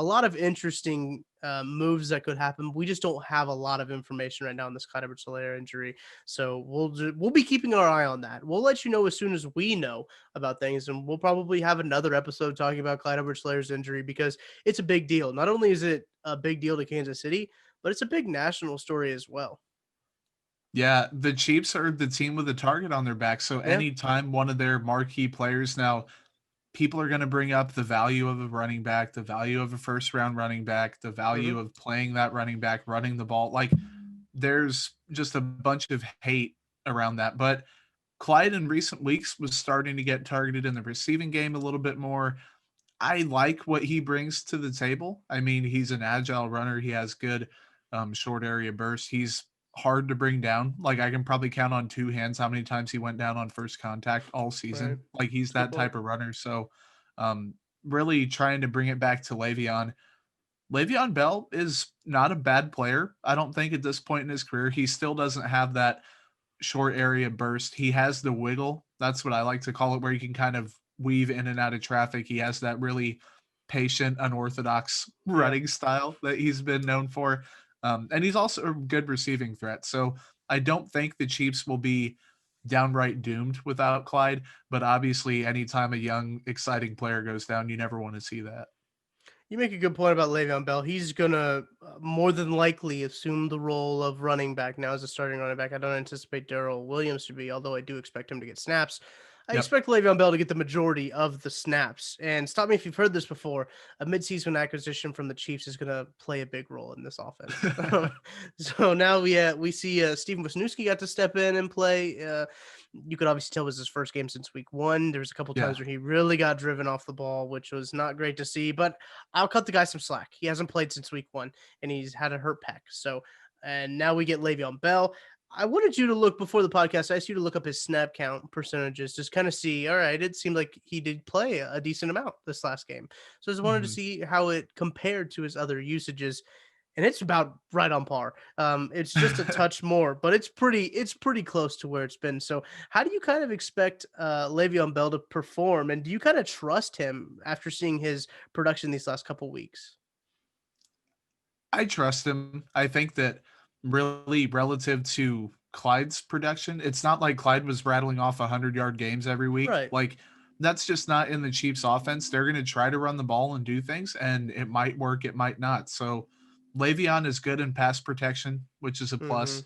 a lot of interesting moves that could happen. We just don't have a lot of information right now on this Clyde Edwards-Helaire injury, so we'll be keeping our eye on that. We'll let you know as soon as we know about things, and we'll probably have another episode talking about Clyde Edwards-Helaire's injury because it's a big deal. Not only is it a big deal to Kansas City, but it's a big national story as well. Yeah, the Chiefs are the team with a target on their back. So Yeah. anytime one of their marquee players now, people are going to bring up the value of a running back, the value of a first round running back, the Hmm. value of playing that running back, running the ball. Like there's just a bunch of hate around that. But Clyde in recent weeks was starting to get targeted in the receiving game a little bit more. I like what he brings to the table. I mean, he's an agile runner. He has good short area burst. He's hard to bring down. Like I can probably count on two hands how many times he went down on first contact all Right. season. Like he's That's a good that point. type of runner. So really trying to bring it back to Le'Veon. Le'Veon Bell is not a bad player. I don't think at this point in his career, he still doesn't have that short area burst. He has the wiggle. That's what I like to call it, where he can kind of weave in and out of traffic. He has that really patient, unorthodox Yeah. running style that he's been known for. And he's also a good receiving threat. So I don't think the Chiefs will be downright doomed without Clyde. But obviously, anytime a young, exciting player goes down, you never want to see that. You make a good point about Le'Veon Bell. He's gonna more than likely assume the role of running back now as a starting running back. I don't anticipate Darrell Williams to be, although I do expect him to get snaps. I Yep. expect Le'Veon Bell to get the majority of the snaps. And stop me if you've heard this before. A midseason acquisition from the Chiefs is going to play a big role in this offense. So now we see Stephen Wisniewski got to step in and play. You could obviously tell it was his first game since week one. There was a couple Yeah. times where he really got driven off the ball, which was not great to see. But I'll cut the guy some slack. He hasn't played since week one, and he's had a hurt pec. So, and now we get Le'Veon Bell. I wanted you to look before the podcast. I asked you to look up his snap count percentages, just kind of see. All right, it seemed like he did play a decent amount this last game. So I just wanted to Mhm. see how it compared to his other usages, and it's about right on par. It's just a touch more, but it's pretty close to where it's been. So how do you kind of expect Le'Veon Bell to perform, and do you kind of trust him after seeing his production these last couple weeks? I trust him. I think that really relative to Clyde's production, it's not like Clyde was rattling off 100-yard games every week. Right. Like that's just not in the Chiefs offense. They're going to try to run the ball and do things and it might work, it might not. So Le'Veon is good in pass protection, which is a Mm-hmm. plus.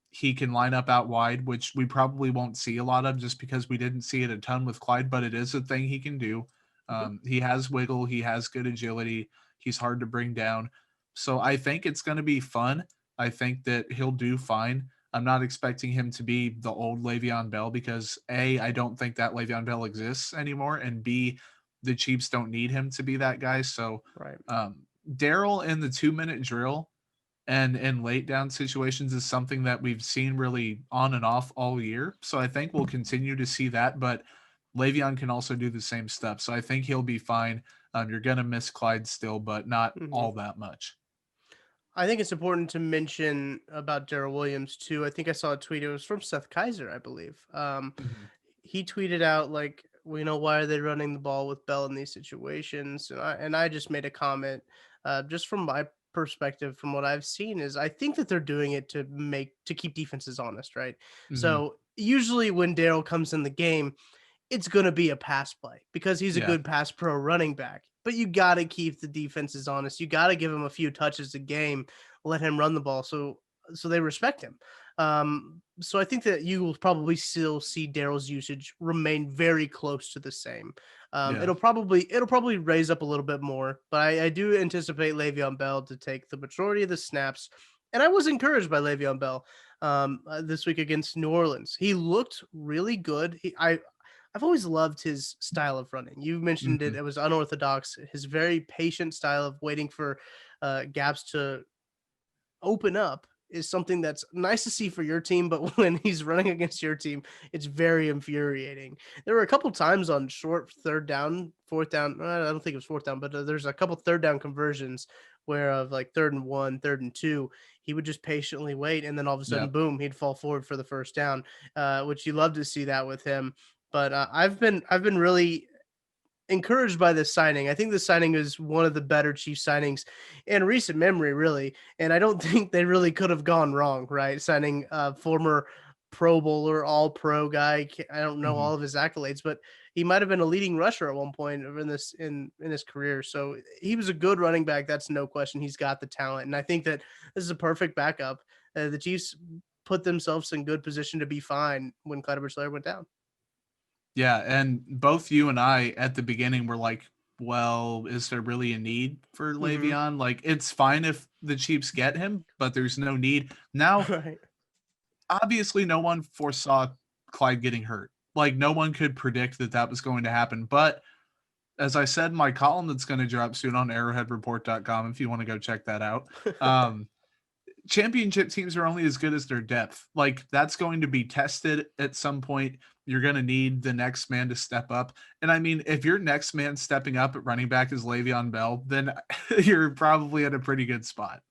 He can line up out wide, which we probably won't see a lot of just because we didn't see it a ton with Clyde, but it is a thing he can do. Mm-hmm. He has wiggle, he has good agility, he's hard to bring down. So I think it's going to be fun. I think that he'll do fine. I'm not expecting him to be the old Le'Veon Bell because A, I don't think that Le'Veon Bell exists anymore, and B, the Chiefs don't need him to be that guy. So Right. Daryl in the 2 minute drill and in late down situations is something that we've seen really on and off all year. So I think we'll continue to see that, but Le'Veon can also do the same stuff. So I think he'll be fine. You're gonna miss Clyde still, but not Mm-hmm. all that much. I think it's important to mention about Darrell Williams too. I think I saw a tweet. It was from Seth Kaiser, I believe. Mhm. He tweeted out like, "Well, you know, why are they running the ball with Bell in these situations?" And I just made a comment, just from my perspective, from what I've seen, is I think that they're doing it to keep defenses honest, right? Mhm. So usually when Darrell comes in the game, it's going to be a pass play because he's a Yeah. good pass pro running back. But you got to keep the defenses honest. You got to give him a few touches a game, let him run the ball so they respect him. So I think that you will probably still see Daryl's usage remain very close to the same. Yeah. It'll probably raise up a little bit more, but I do anticipate Le'Veon Bell to take the majority of the snaps. And I was encouraged by Le'Veon Bell this week against New Orleans. He looked really good. I've always loved his style of running. You mentioned it; Mhm. it was unorthodox. His very patient style of waiting for gaps to open up is something that's nice to see for your team, but when he's running against your team, it's very infuriating. There were a couple times on short third down, fourth down. I don't think it was fourth down, but there's a couple third down conversions where of like third and one, third and two, he would just patiently wait, and then all of a sudden, Yep. boom, he'd fall forward for the first down, which you love to see that with him. But I've been really encouraged by this signing. I think this signing is one of the better Chiefs signings in recent memory, really. And I don't think they really could have gone wrong, right? Signing a former Pro Bowler, All Pro guy. I don't know Mhm. all of his accolades, but he might have been a leading rusher at one point in this in his career. So he was a good running back. That's no question. He's got the talent, and I think that this is a perfect backup. The Chiefs put themselves in good position to be fine when Clyde Edwards-Helaire went down. Yeah, and both you and I at the beginning were like, well, is there really a need for Hmm. Le'Veon? Like, it's fine if the Chiefs get him, but there's no need. Now, Right. obviously, no one foresaw Clyde getting hurt. Like, no one could predict that that was going to happen. But as I said in my column that's going to drop soon on arrowheadreport.com, if you want to go check that out, um, championship teams are only as good as their depth. Like, that's going to be tested at some point. You're going to need the next man to step up. And I mean, if your next man stepping up at running back is Le'Veon Bell, then you're probably at a pretty good spot.